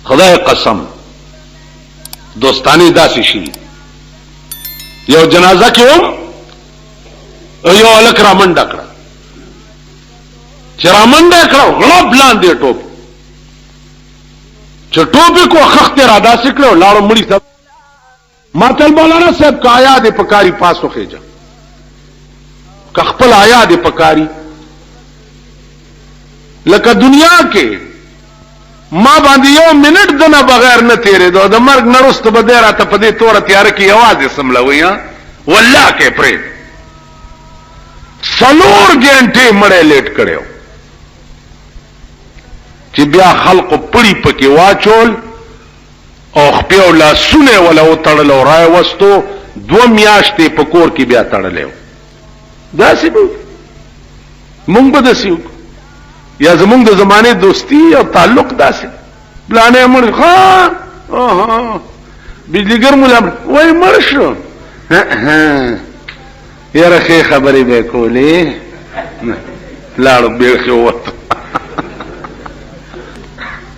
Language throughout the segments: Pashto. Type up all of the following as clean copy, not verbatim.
خدای قسم دوستانی داسې شي یو جنازه کې هم یو الک رامنډه کړه چې رامنډه کړه غلب لاندې ټوپ چې ټوپې کو خخت را داسې کړو لاړو مړی صاحب ماتل مولانا صاحب کا آیا دې پکاري پاسو خېجا که خپل آیا دې پکاري لکه دنیا کې ما باندې یو منټ دنه بغیر نه تیرې دو د مرګ نرست به دې راته په دې تور تیار کې आवाज سملوي ها والله کې پرې 4 غنټه مړې لیټ کړو چې بیا خلق پړی پکې واچول او خپل لا سونه ولا وتړل او راي وستو 2 میاشتې په کور کې بیا تړلې دا څه به مونږ به دسیو یا زمونږ د زمانه دوستی او تعلق داسې بلانه مړ ها بجلیګر مولا وای مړ شو یاره خې خبرې به کولې لاړو به خو وته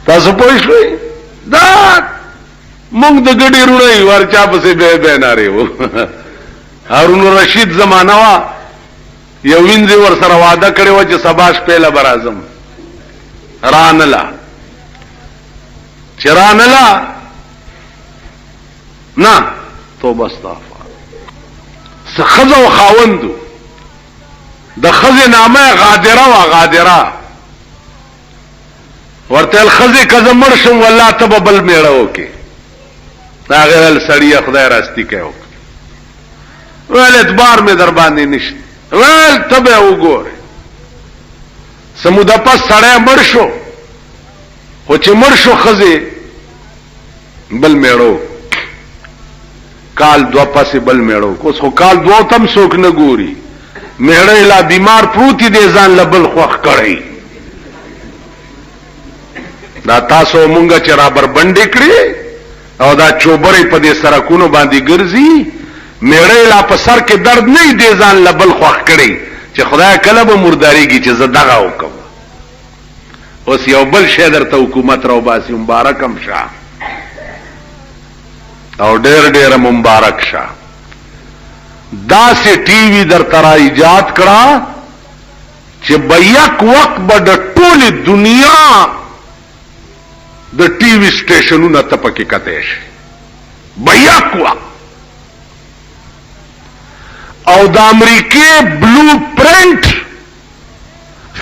تاسو پوه شئ دا مونږ د ګډي روړی ورچا پسې به ناره وو هارون رشید زمانہ وا یو وینځي ور سره وعده کړی و چې سباش پهلا برازم رانلا چرانلا نه توبه استغفار سخذ او خاوندو د خزه نامه غادره وا غادره ورته الخزه کزه مرشم والله تب بل میړه وکي دا غیر سړی خدای راستی کوي ول اعتبار می در باندې نشته ول تبه وګوره سموده پس سړی مړ شو خو چې مړ شو خزه بل میړو کال 2 پسې بل میړو کوس خو کال 2 تم څوک نه ګوري میړه لا بیمار پروتي دي ځان لبل خوخ کړی دا تاسو مونږه چې را بربندې کړی او دا چوبرې په دې سرکونو باندې ګرځي میړه لا په سر کې درد نه دی ځان لبل خوخ کړی چې خدای کله به مرداریږي چې زدغه وکم اوس یو بل شی درته حکومت راو باسي مبارکم شه او ډېر ډېر مبارک شه دا سه ټي وي در ترا ایجاد کړه چې بیک وخت به د ټوله دنیا د ټي وي سټیشنونو ته پکې کته شي بیک وخت او د امریکای بلو پرنٹ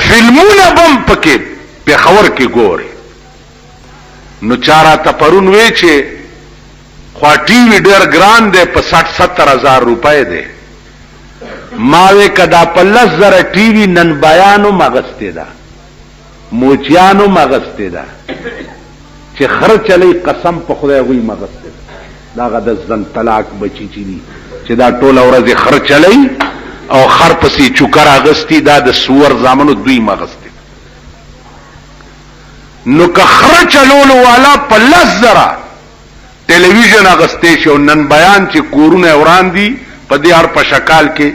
فلمونه بم پکې په خبر کې ګوري نو چارا تپرون وی چې خوا ټي وي ډېر ګران دی په 60-70 هزار روپۍ دی ماوي کدا په 10,000 ټي وي نن بیانو مغسته ده موچیانو مغسته ده چې خر چلی قسم په خدای وی مغسته ده دا غد زن طلاق بچی چي دي چې دا ټول ورځ خر چلی او خر پسې چوکر اغستی دا د سور زامنو دوی مغسته نو که خر چلولو والا په 10,000 ټلویزیون اغسته شو نن بیان چې کورونه وران دي په دې هر په شکال کې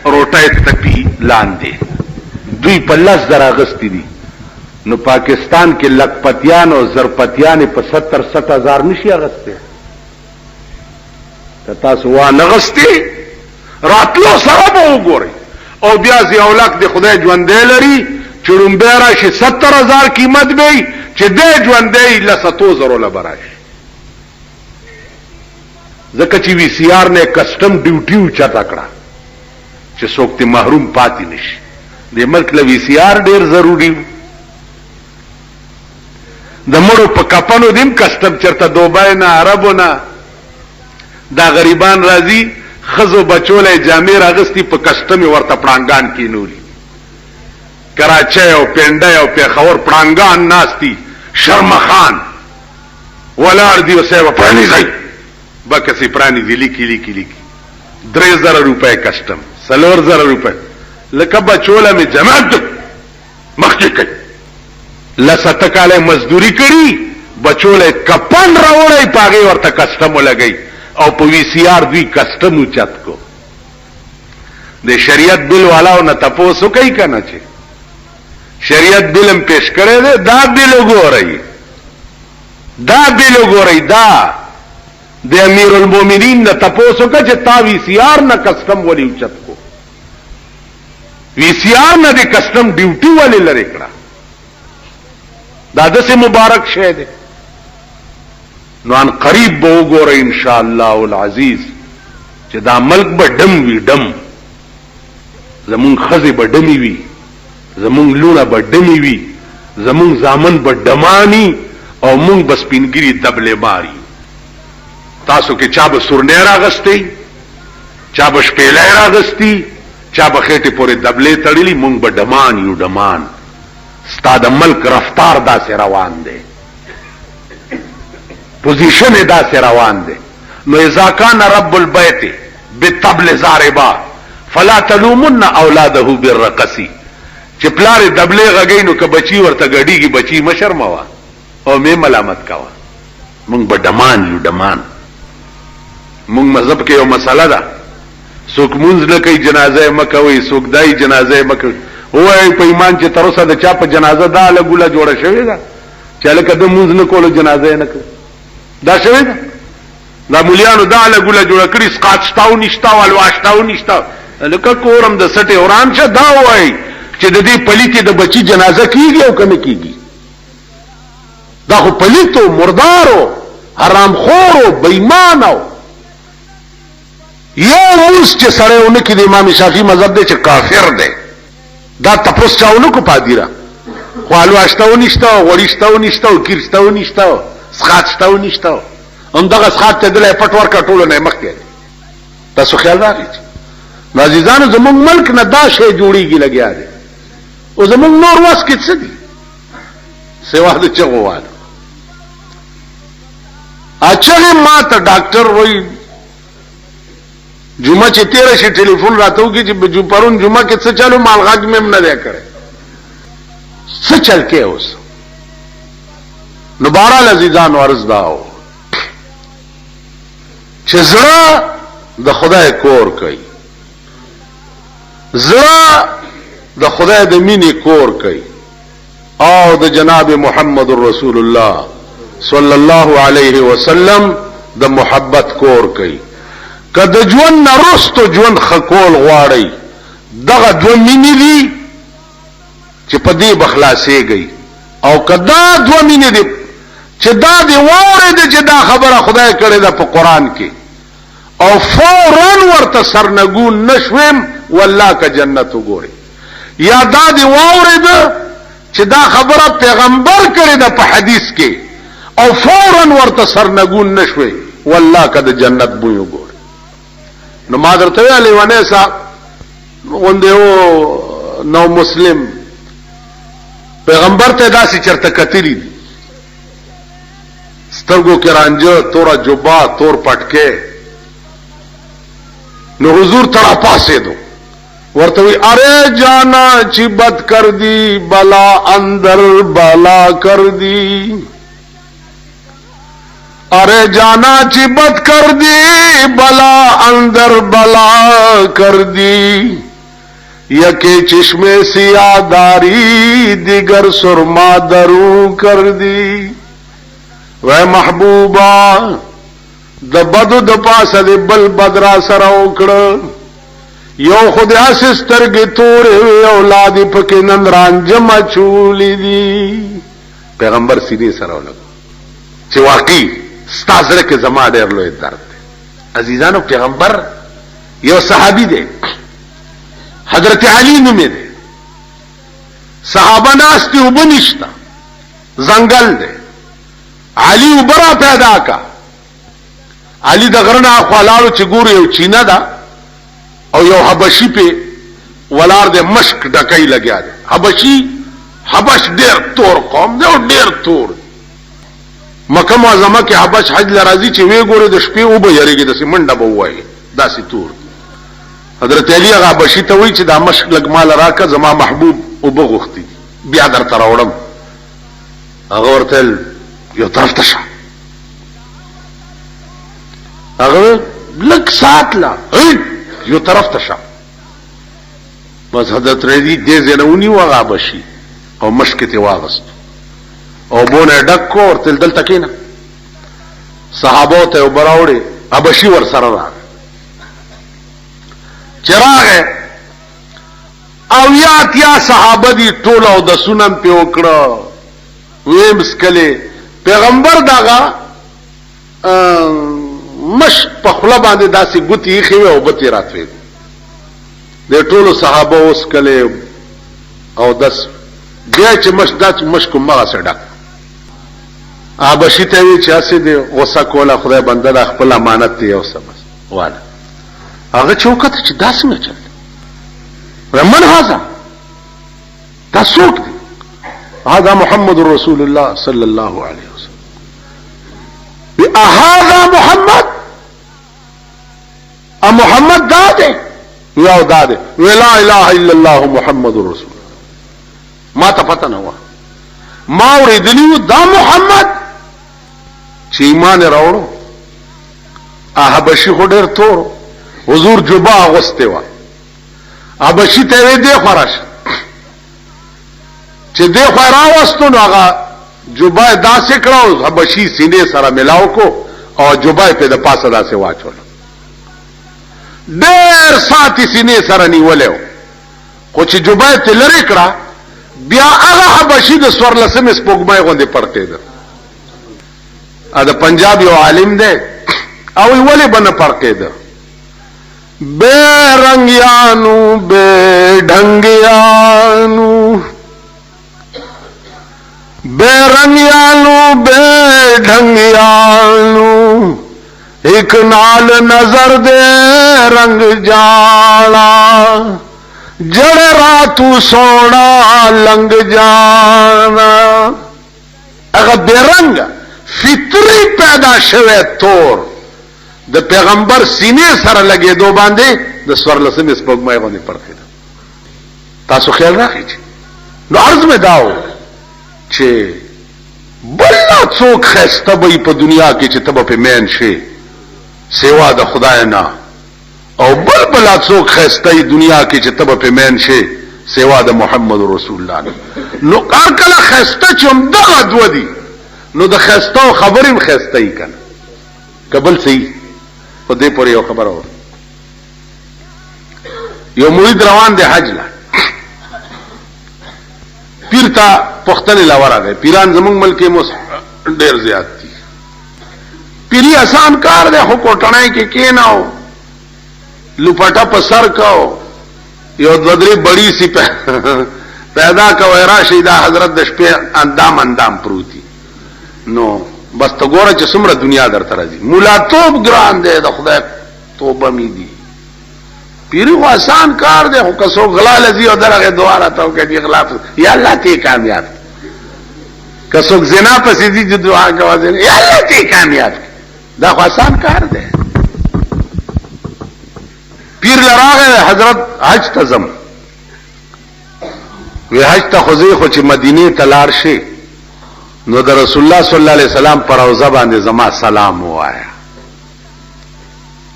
روټه تپی لاندې دوی په 10,000 اغستی دي نو پاکستان کې لکپتیان او زرپتیان په 70-60 هزار نشي اغسته تاسو وا نغستی راتلو سره به وګورئ او بیا زیاولک د خدای ژوندې لري چړمبه راشي 70,000 قیمت به چې د ژوندې ل 100,000 لبراش ځکه چې وی سی آر نه کسٹم ډیوټي چتا کړه چې څوک ته محروم پاتې نشي د ملک ل وی سی آر ډیر ضروری د مړو په کپنو دیم کسٹم چرته دوبای نه عربو نه دا غریبان راځي خزو بچولې جامې راغستی په کسٹم ورته پړانګان کې نوري کراچۍ او پنډای او پیښور پړانګان ناشتي شرمخان ولار دی وسه پرانی ځای بکسی پرانی دی لیکي 3,000 روپے کسٹم 4,000 روپے لکه بچوله می جماعت مخکې کوي لساتکاله مزدوری کړي بچوله کپن راوړی پاغي ورته کسٹم لګي او په وی سی آر دوی کسٹم چت کو د شریعت بل والاو نه تاسو کوي کنه چې شریعت بلم پیش کړي دا بل وګورئ دا بیلو گوری دا د امیر المومنین نه تپوسو کا چې تا وی سی آر نه کسٹم ولی اوچت کو وی سی آر نه دی کسٹم ډیوټي ولی لری کړه دا دسه مبارک شه دی نو ان قریب به وګوره ان شاء الله العزیز چې دا ملک به ډم وی ډم زمون خزي به ډمی وی زمون لونه به ډمی وی زمون زامن به ډمانی او مونږ بس پینګری دبلې ماری تاسو کې چا به سورنه راغستی چا به شپېلې راغستی چا به خېټه پورې دبلې تړلې مونږ به ډمان یو ډمان ستاد ملک رفتار دا سه روان دی پوزیشن دا سه روان دی نو اذا کان رب البیت بالطبل زاربا فلا تلومن اولاده بالرقص چې پلار دبلې غږی نو که بچی ورته غډیږي بچی مشرموا او می ملامت کاوه مونږ به ډمان یو ډمان مونږ مذهب کې یو مسله ده څوک مونږ نه کوي جنازه مکوي څوک دای جنازه مکوي وای په ایمان چې تر اوسه د چا په جنازه دا لګوله جوړه شوې ده چې لکه د مونږ نه کولو جنازه نه کوي دا شوې ده دا مولیانو دا لګوله جوړه کړی سقاط شتاو نشتاو الواشتاو نشتاو لکه کورم د سټه اوران شه دا وای چې د دې پلیتی د بچی جنازه کیږي او کنه کیږي دا خو پلیتو مردارو حرام خورو بېمانو یو موس چې سره ونه کې د امام شافعي مذهب دی چې کافر دی دا تپوس چاونه کو پادیرا خو الواشتاو نشتاو غوړیشتاو نشتاو کیرشتاو نشتاو سخاتشتاو نشتاو هم دغه سخات ته دلای پټ ورکا ټولو نه مخ کې تاسو خیال راغی عزیزانو زموږ ملک نه دا شی جوړیږي لګیا دی او زموږ نور واس کې څه دي سیوا د چغوال اچھا ما ته ډاکټر وای جمعه چې 13 شي ټلیفون راتو کې چې جو پرون جمعه کې څه چالو مال غږ مې نه دی کړی څه چل کې اوس نو بهرحال عزیزان ورز داو چې زړه د خدای کور کوي زړه د خدای د مینې کور کوي او د جناب محمد رسول الله صلی الله علیه وسلم د محبت کور کوي کله ژوند نرستو ژوند خکول غواړي دغه دو مینې دي چې په دې بخلاصيږي او کدا دو مینې دي چې دا دی واره دي چې دا خبره خدای کړې ده په قران کې او فورن ورته سرنګون نشوم والله که جنت وګوري یا دا دی واره ده چې دا خبره پیغمبر کړې ده په حدیث کې او فورن ورته سرنګون نشوي والله که د جنت بوی وګوري نو ما درته ویلې ونه صاحب غوندو نو مسلم پیغمبر ته داسې چرته کتلی دي سترګو کې رانجه تورا جوبا تور پټکه نو حضور تر پاسه دو ورته وی اره جانا چې بد کر دی بلا اندر بلا کر دی اره جانا چې بد کر دی بلا اندر بلا کر دی یکی چشمے سیاہ داری دیگر سرما درو کر دی وے محبوبا د بدو د پاسه دی بل بدرا سره وکړه یو خدای سترګې تورې اولاد پکې نن رانجم چولې دي پیغمبر سینې سره ولګ چې واقعي ستاسو کې زما ډېر لوی درد دی عزیزانو پیغمبر یو صحابي دی حضرت علی نومې دی صحابه ناس ته وبنشتا زنګل دی علی وبرا پیدا کا علی د غرنا خپلالو چې ګور یو چینه ده او یو حبشي په ولار د مشک ډکای لګیا دی حبش ډیر تور قوم دی او ډیر تور مکه معظمه کې حبش حج لراځي چې وی ګوره د شپې او به یریږي د سیمنډه به وایي داسې تور حضرت علی هغه حبشي ته وی چې دا مشک لګمال راکه زما محبوب او بغختی بیا در تراوړم هغه ورته یو طرف ته شه هغه لک ساتلا یو طرف ته شه بس حضرت علی دې زنونی و حبشي او مشک ته واغست او بونه ډکو ورته دلته کېنه صحابو ته وبراوړي حبشي ور سره راغی چراغ او یا صحابه دي ټول او د سنن په وکړه ویم اسکله پیغمبر داغه مش په خپل باندې داسې ګوتی خو او بتی راتوي د ټولو صحابه اوس کله او داس بیا چې مش کوم ما سره حبشي ته وی چې اسې دی غوسه کوله خدای بنده د خپل امانت دی او سم واله هغه چوکته چې داس نه چل ومن هذا تسوق دي هذا محمد رسول الله صلى الله عليه وسلم هذا محمد محمد داده یا داده لا اله الا الله محمد رسول الله ما ته پته نه و ما اوریدلیو دا محمد چې ایمان راوړو حبشي خو ډېر تور حضور جبا غسته و حبشي ته دې خراش چې دې خورا واستو نو هغه جبا داسې کړو حبشي سینې سره ملاو کو او جبا په د پاسه داسې واچول ډېر ساتي سینې سره نیولیو خو چې جبا ته لری کړه بیا هغه حبشي د سورلسمې سپوږمۍ غوندې پړته ده ا د پنجاب یو عالم دی او ولی بنه پړته ده بے رنگیانو بے ڈھنگیانو بے رنگیانو بے ڈھنگیانو ایک نال نظر دے رنگ جانا جڑ راتو سونا لنگ جانا اگر بے رنگ فطری پیدا شوه تور د پیغمبر سینې سره لګې دو باندې د سورلسمې سپوږمۍ باندې پړخې ده تاسو خیال راخی نو عرض مې داو چې بل څوک خسته به په دنیا کې چې تبه په مین شي سیوا د خدای نه او بل څوک خسته دنیا کې چې تبه په مین شي سیوا د محمد رسول الله نو کار کله خسته چوم دغه دو دي نو د خسته خبرم خسته ای کنه قبل صحیح په دې پورې یو خبر اور یو مرید روان دی حج لا پیر تا پختن لورا گئے پیران زمونږ ملک مو ډیر زیات دي پیری آسان کار دی خو کوټنای کې کیناو لپټا په سر کو یو ددری بڑی سی پیدا کو راشد حضرت د شپې اندام پروتي نو بس ته ګوره چې څومره دنیا درته راځي مولا توب ګران دی د خدای توبه می دي پیری خو آسان کار دی خو کسو غلا لذي او درغه دواره ته کوي غلا یا الله ته کامیاب کسو زنا پسې دي چې دعا کوي یا الله ته کامیاب دا خو آسان کار دی پیر لراغه حضرت حج تزم وی حج ته خو زی خو چې مدینه ته لاړ شي نو د رسول الله صلی الله علیه وسلم پر روزه باندې زما سلام وایا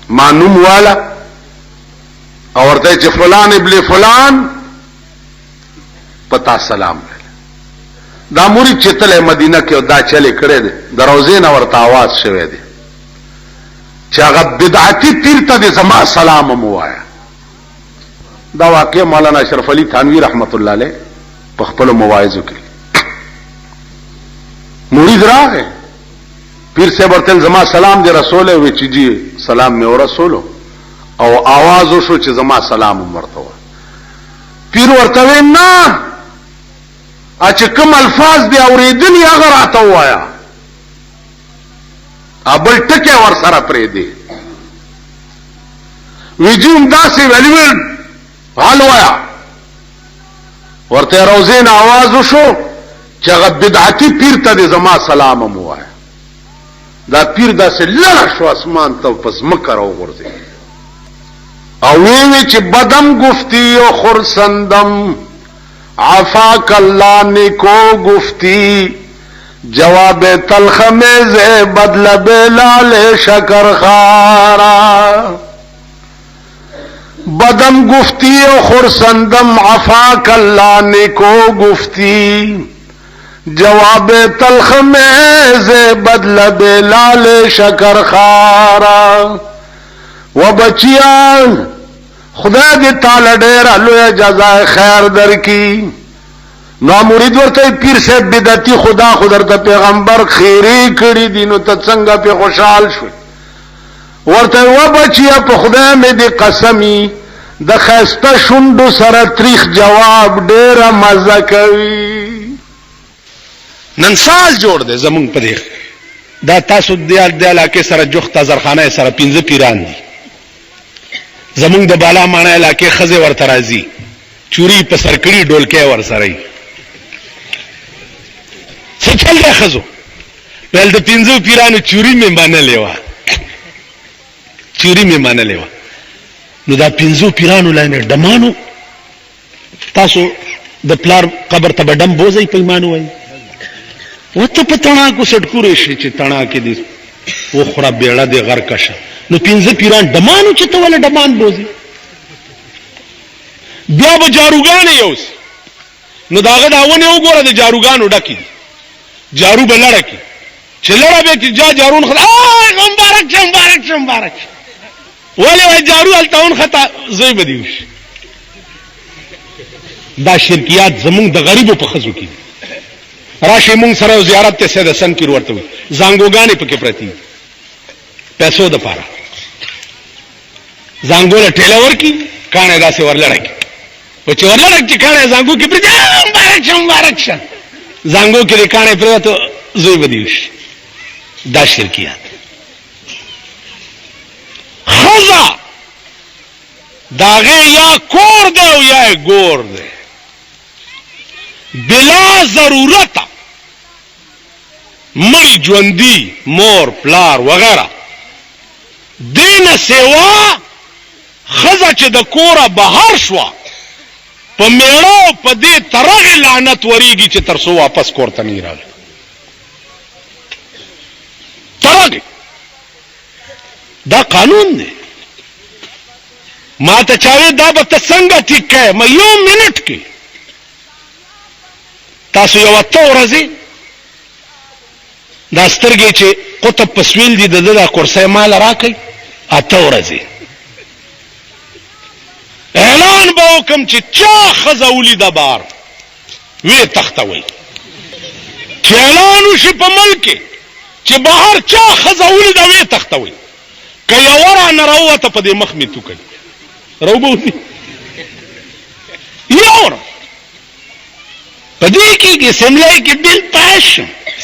مانوم والا او ورته چې فلان ابن فلان پتا سلام دا مرید چې تل مدینه کې دا چلے کړي دي د روزې نه ورته आवाज شوه دي چې هغه بدعتي پیر ته زما سلام مو وایا دا واقع مولانا اشرف علي تھانوی رحمت الله علیه په خپل مواعظو کې مرید راغه پیر صاحب ورته زما سلام دی رسول وی چې جی سلام می اور رسولو او आवाज وشو چې زما سلام ورته پیر ورته نه اچ کوم الفاظ دی اوریدنی هغه راته وایا ابل ټکه ور سره پرې دی ویجوم داسې ویل حال وایا ورته روزین आवाज وشو چې هغه بدعتي پیر ته زما سلام مو وایا دا پیر داسې لړ شو اسمان ته پس مکر او ورځي او وی چې بدم گفتی او خرسندم عفاک اللہ نکو گفتی جواب تلخ میں زے بدل بلال شکر خارا بدم گفتی او خرسندم عفاک اللہ نکو گفتی جواب تلخ میں سے بدل بلال شکر خارا و بچیان خدا دی تعالی ډیر لوی جزاء خیر درکی. نو مرید ورته پیر صاحب بدعتي خدا درته پیغمبر خیری کړی دي نو ته څنګه په خوشحال شو؟ ورته و بچیا په خدای مې دی قسمی د خسته شوندو سره تاریخ جواب ډیر مزه کوي. نن سال جوړ دې زمون په دې دا تاسو د علاقې سره جوخت زرخانه سره 15 پیران دي. زمون د بالا مانه علاقې خزه ورته راځي چوری په سرکړی ډولکې ور سره څه چل دی خزو ول د 15 پیرانو چوری مې باندې لیوا چوری مې باندې لیوا. نو دا 15 پیرانو لاندې دمانو تاسو د پلار قبر ته ډم بوزي پیمانو وای وته پتانا کو سټکورې شي چې تانا کې دي و خړه بیړه دی غر کشه. نو 15 پیران دمانو چې ته ول دمان بوزي بیا به جاروګان یوس. نو داغه داونه وګوره د جاروګانو ډکی جارو بلړه کی چې لړه به چې جا جارون خدا مبارک شه مبارک شه مبارک ولی جارو التاون خطا زوی بدیوش. دا شرکیات زمونږ د غریبو په خزو کې راشي. مونږ سره زیارت ته سید حسن کی ورته وي زنګوګانې پکې پرتی پیسو د پاره زنګول ټیلور کی کانه داسې ورلړه کی او چې ورلړه کی کانه زنګو کې پرتی مبارک شه مبارک شه زنګو کې کانه پرته زوی بدیوش. دا شرکیات خزا داغه یا کور دی او یا ګور دی بلا ضرورت مړی ژوندۍ مور پلار وغیرہ دین سیوا خزا چې د کوره بهر شوا په میړو په دې ترغه لعنت وریږي چې ترسو واپس کوړه نه راغلی ترغه. دا قانون دی. ما ته چاوي دا به ته څنګه ټیک کړې ما یو منټ کې تاسو یو ته ورځي دا سترګې چې قطب پسویل دي د کرسۍ مال راکې اته ورځي اعلان به وکم چې چا خزولی د بار وی تختوي چې اعلان وشي په ملک چې بهر چا خزولی د وی تختوي که یوره نه راوته په دې مخ می تو کوي روبوتی یوره په دې کې سملای کې بل پاش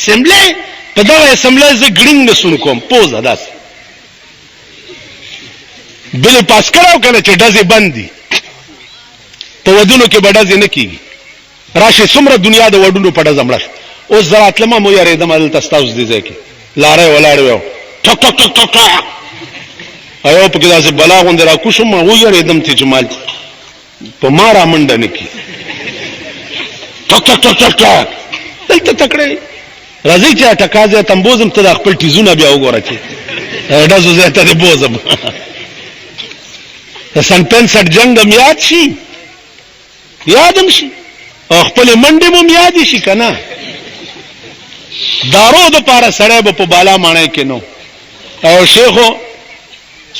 سملای په دا سملای ز ګرینګ نسون کوم پوزا داس بل پاس کراو کنه چې دزي بندي په ودونو کې بډازي نه کیږي راشه څومره دنیا د وډونو په ډز امړه او زرات لمه مو یاره د مال تاسو دې ځکه لاره ولاړ یو ټک ټک ټک ټک ایو په کې داسې بلا غوند را کوشم مو یاره دم ته جمال په مارا منډه نه کی ټک ټک ټک ټک دلته تکړه راځي چې ټکازه تمبوزم ته خپل تیزونه بیا وګوره چې داسو زه ته بوزم سن 65 جنگ هم یاد شي یادم شي او خپل منډه مو یاد شي کنه دارو د پاره سړی په بالا مانای کې نو او شیخو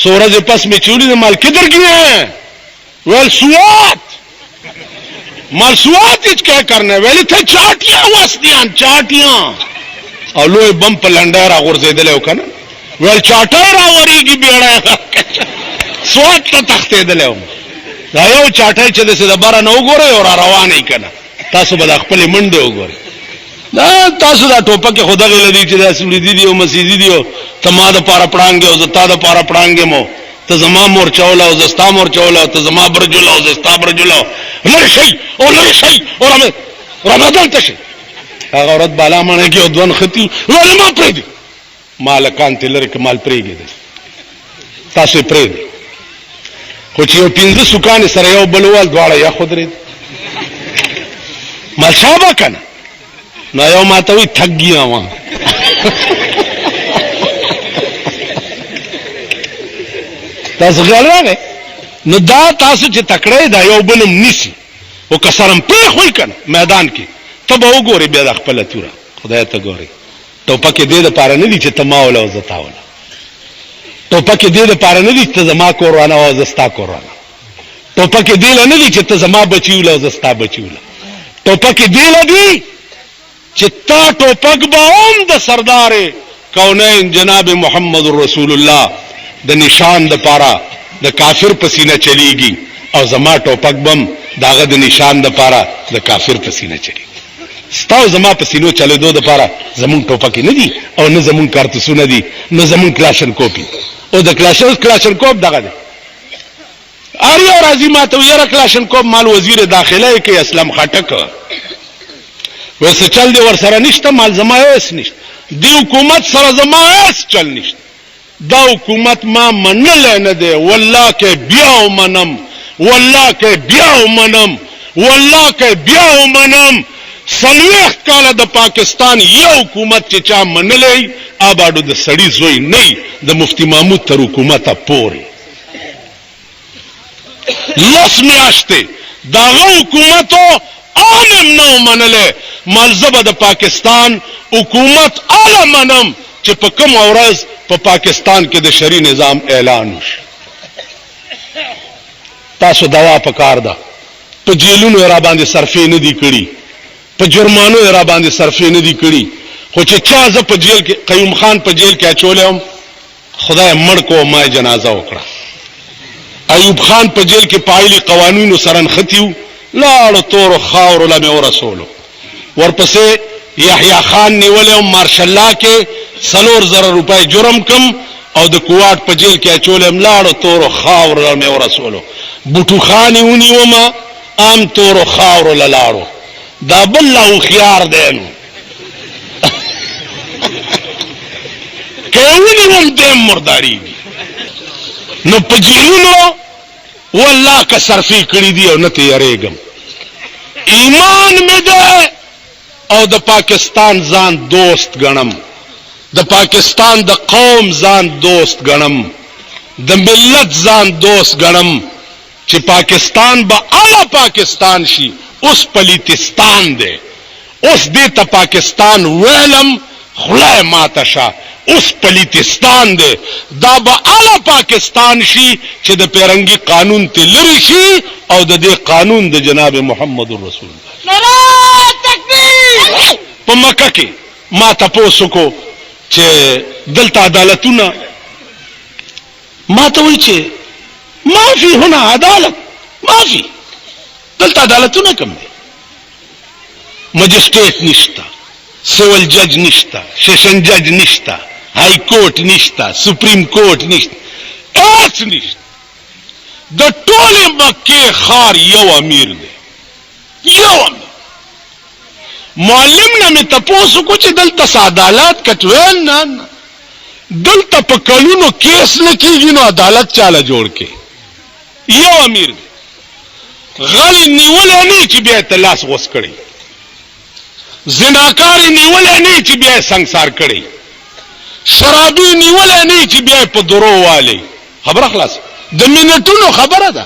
سورج پس میں چولی مال کدھر گئے ویل سوات مال سوات اچ کیا کرنا ویلی تھے چاٹیاں واسطیاں چاٹیاں او لوی بم په لنډه را غورځېدل وکنه ویل چاټه را وریږي بیړه سوات ته تختېدل دا یو چاټه چې د بارا نه وګورئ او را روانې کنه تاسو به خپل منډه وګورئ دا تاسو دا ټوپک خدا غل دي چې دا سوري دي او مسجد دي او تما د پاره پړانګ او زتا د پاره پړانګ مو ته زما مور چولا او زستا مور چولا ته زما برجلا او زستا برجلا لرشي او لرشي او رمضان تشي هغه اورت بالا مانه کې ودون ختی ولې ما پرې دي مالکان تلر کې مال پرې دي تاسو پرې دي خو چې یو 15 سکان سره یو بلوال دواړه یا خودري مال شابه کنه نو یو ماته وي ठगिया وا تاسو غواړئ نو دا تاسو چې تکړه دا یو بلم نسی او کسرم په خوې کنه میدان کې تب وګوري بیا د خپل توره خدای ته ګوري ټوپک دې د پاره نه دي چې ته ما ولا او زتا ولا ټوپک دې د پاره نه دي چې زما کورانه او زستا کورانه ټوپک دې نه دي چې ته زما بچی ولا او زستا بچی ولا ټوپک دې لدی چې تا ټوپک به هم د سردار کونین جناب محمد رسول الله د نشان د پاره د کافر پسینه چلیږي او زما ټوپک بم داغه د نشان د پاره د کافر پسینه چلیږي ستاو زما پسینو چلے دو د پاره زمون ټوپک نه دي او نه زمون کارتوسونه دي نه زمون کلاشن کوپی او د کلاشن کوپ دغه دی اړیو راځي ماته یره کلاشن کوپ مال وزیر داخله کې اسلام خټک وسه چل دی ور سره نشته مال زما هیڅ نشته دی حکومت سره زما هیڅ چل نشته دا حکومت ما منل نه دی والله کې بیا ومنم والله کې بیا ومنم والله کې بیا ومنم سلوخ کاله د پاکستان یو حکومت چې چا منلې آبادو د سړی زوی نه د مفتی محمود تر حکومت پورې لس میاشته دا حکومتو عالم نو منلې ملزبه د پاکستان حکومت اعلی منم چې په کوم ورځ په پاکستان کې د شری نظام اعلان وشي تاسو دوا پکار ده په جیلونو را باندې صرفې نه دي کړی په جرمانو را باندې صرفې نه دي کړی خو چې چا ز په جیل کې قیوم خان په جیل کې اچولم خدای مړ کو ما جنازه وکړه ایوب خان په جیل کې پایلی قوانینو سرن ختیو لاړو تور خاور لمه ورسولو ورپسې یحیی خان نیولې مارشل الله کې 3,000 روپۍ جرم کم او د کوواټ په جیل کې اچولم لاړو تور خاور لمه ورسولو بوټو خان ونیو ما ام تور خاور لاړو دا بل له خيار دین کېونی هم دې مرداري نو پجیلونو والله کا صرفي کړی دی او نه تیارېګم ایمان مې ده او د پاکستان ځان دوست غنم د پاکستان د قوم ځان دوست غنم د ملت ځان دوست غنم چې پاکستان به اعلی پاکستان شي اوس پلیتستان دی اوس دې ته پاکستان ویلم خلای ماتشا اوس پلیتستان دی دا به اعلی پاکستان شي چې د پیرنګي قانون ته لری شي او د دې قانون د جناب محمد رسول الله نعره تکبیر په مکه کې ما تاسو کو چې دلته عدالتونه ما ته وایي چې مافي هنا عدالت مافي دلته عدالتونه کم دي مجسټریټ نشتا سیول جج نشتا سیشن جج نشتا های کورټ نشتا سپریم کورټ نشتا هیڅ نشتا د ټولې مکې خار یو امیر دی یو امیر معلم نه مې تاسو کو چې دلته عدالت کټوین نه دلته په کلونو کیس نه کیږي نو عدالت چاله جوړ کې یو امیر دی غل نیولې نه چې بیا تلاس غوس کړي زناکار نیولې نه چې بیا سنگسار کړي شرابي نیولې نه چې بیا په درو والی خبره خلاص د منټونو خبره ده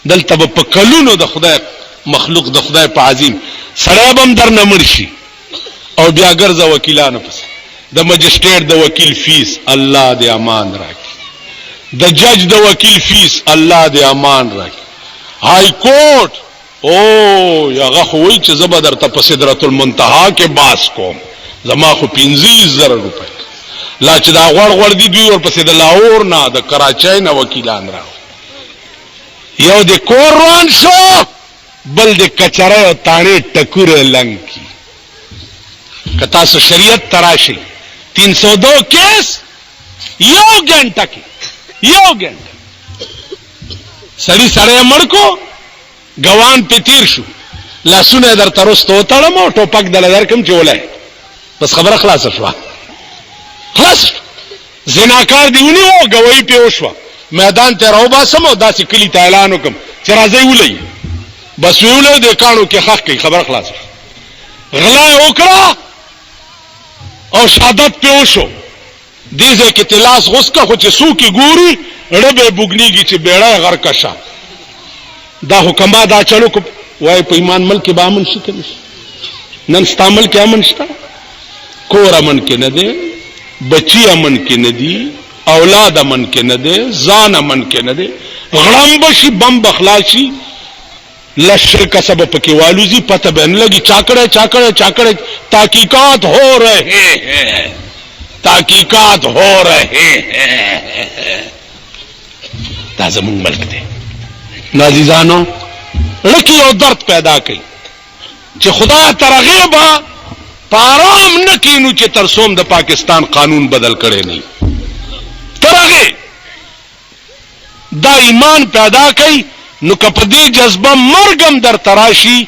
دلته په کلونو د خدای مخلوق د خدای په عظیم سړی بم در نه مرشي او بیا ګرځه وکیلانو پس د مجسټریټ د وکیل فیس الله دې امان راکړي د جج د وکیل فیس الله دې امان راکړي های کورټ او یاغه خوې چې زبر درته په سدرۃ المنتهى کې باس کوم زما خو 15,000 روپۍ لا چې دا غوړ دی دوی ورپسې د لاهور نه د کراچۍ نه وکیلان راو یو د کوران شو بل د کچره او تانه ټکور لنګ کی کتا سو شریعت تراشی 302 کیس یو غنټه کې یو غنټه سړی مړکو ګوان په تیر شو لاسونه در ترستو تړم او ټوپک دل درکم چولای بس خبره خلاص شو خلاص زناکار دیونی او گوی په وشو میدان ته راو باسم او داسې کلی ته اعلان وکم چې راځي ولې بس ویول د کانو کې حق کی خبر خلاص غلا وکړه او شهادت په وشو دیزه کې تلاس غوسکه خو چې سو کې ګوري ربه بوګنیږي چې بیړه غر کشا دا حکما دا چلو کو وای په ایمان ملک به امن شي کنه نن ستا ملک امن شته؟ کور امن کې نه دی، بچی امن کې نه دي، اولاد امن کې نه دی، ځان امن کې نه دی. غړم بشي، بم بخلاشي، لشر کسب پکې والوزی، پتہ به نه لګي. چاکڑے تحقیقات ہو رہے ہیں. دا زمون ملک دی. نازیزانو لکی او درد پیدا کئی چې خدا ترغیب پارام نکینو چې ترسوم د پاکستان قانون بدل کړي نه. ترغیب دا ایمان پیدا کئی نو کپدی جذبه مرگم در تراشی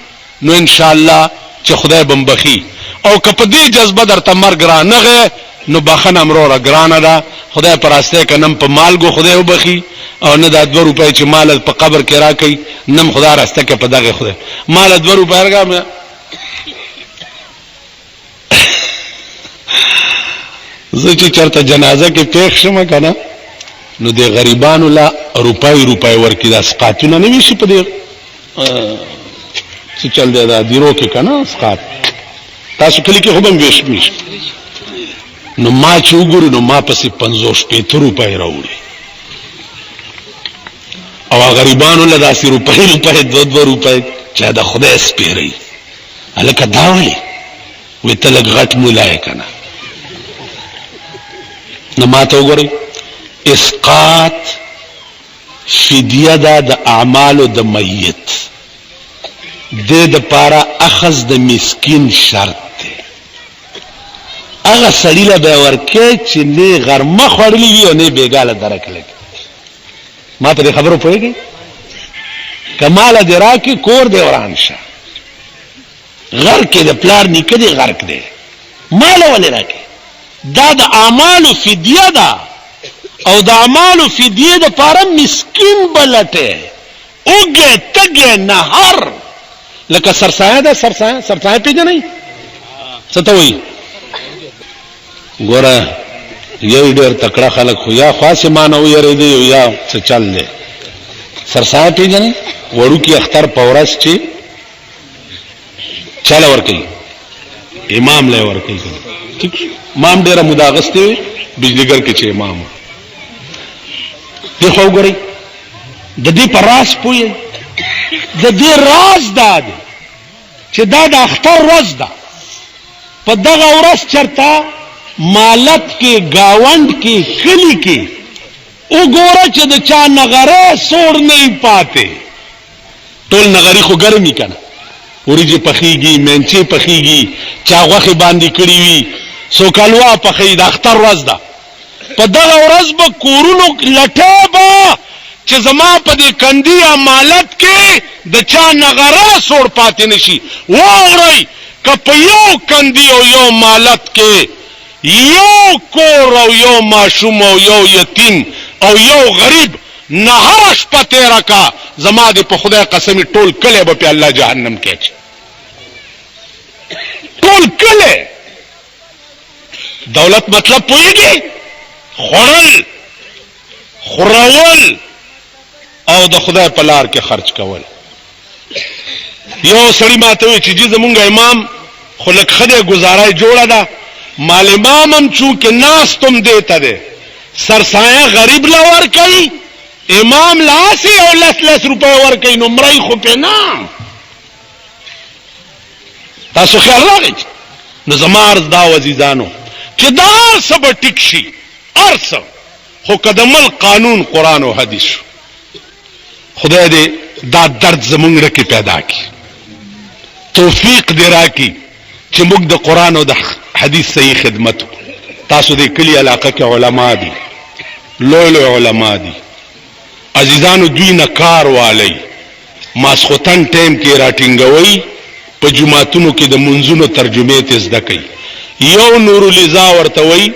نو انشاءاللہ چې خدای بمبخی، او کپدی جذبه در تمرگ را نغه نو بخن امرو را گرانه دا. خدای پراسته کنم په مالګو خدای وبخي، او نه دا 2 روپۍ چې مال په قبر کې راکې نم خدا راسته کې په دغه خدای مال 2 روپۍ راګم. زه چې چرته جنازه کې پېښ شم کنه نو د غریبانو لا روپۍ ورکی دا سقاتونه نه وشي په دې چې چل دی دا دیرو کې کنه سقات تاسو کلی کې هم ویش میش. نو ما چې وګورو نو ما پسې 50 روپۍ راوړي، او غریبانو له داسې روپۍ 2 روپۍ چې دا خدای سپیری الکه دا وایي وې ته لږ غټ مولای کنه. نو ما ته وګورئ اسقاط فدیه دا د اعمالو د میت د پاره اخذ د مسکین شرط دی. هغه سړی له به ورکې چې نه غرمه خوړلی وي او نه بیګاله درک لګي. ما ته خبرو پوهیږي کمال دی راکې کور دی وران شه غر کې د پلار نیکه دی غرق دی مال ولې راکې. دا د اعمالو فدیه ده، او د اعمالو فدیه د پاره مسکین بلټه اوګه تګه نهر لکه سرسایه ده. سرسایه پیژنئ څه ته وایي؟ ګوره یو ډېر تکړه خلک خو یا خاصه مانه ویریدي یا څه چل دی. سرسایه پیژنئ؟ وړوکی اختر په ورځ چې چاله ورکوي امام له ورکوي. امام ډېره مداغستې وي بجلیګر کې چې امام دی. خو وګورئ د دې په راز پوهیږئ، د دې راز دا دی چې دا د اختر ورځ ده. په دغه ورځ چرته مالت کې گاوند کې کلی کې وګوره چې د چا نغره سوړ نه پاتې. ټول نغری خو ګرمي کنه، وریجې پخیږي، منچې پخیږي، چا غوښې باندې کړي وي، سوکالوا پخې. د اختر ورځ ده. په دغه ورځ به کورونو لټه به چې زما په دې کندي امالت کې د چا نغره سوړ پاتې نشي. واورئ که په یو کندي او یو مالت کې یو کور او یو ماشوم او یو یتیم او یو غریب نهار شپه تیره کا، زما دې په خدای قسمی ټول کلی به په الله جهنم کې اچي. ټول کلی. دولت مطلب پوهیږي؟ خوړل، خورول او د خدای په لار کې خرج کول. یو سړی ماته وی چې زمونږ امام خو لږ ښه دی ګزاره جوړه ده، مال امام هم چونکې ناستم دیته دی سرسایه غریب له ورکوي، امام لاسی او 10 روپۍ ورکوي، نو مرۍ خو پې نه. تاسو خیال راغی؟ نو زما عرض دا عزیزانو چې دا هر څه به ټیک شي، هر څه، خو که د ملک قانون قرآن او حدیث شو. خدای دې دا درد زمونږ رکې پیدا کی، توفیق دې راکي چې موږ د قرآن او د حدیث صحیح خدمت. تاسو دې کلی علاقه کې علما دي، لوی علما دي عزیزانو، دوی نه کار والی ماسخوتن ټیم کې راټینګوي، په جماعتونو کې د منځونو ترجمه ته زده کوي. یو نور الرضا ورته وایي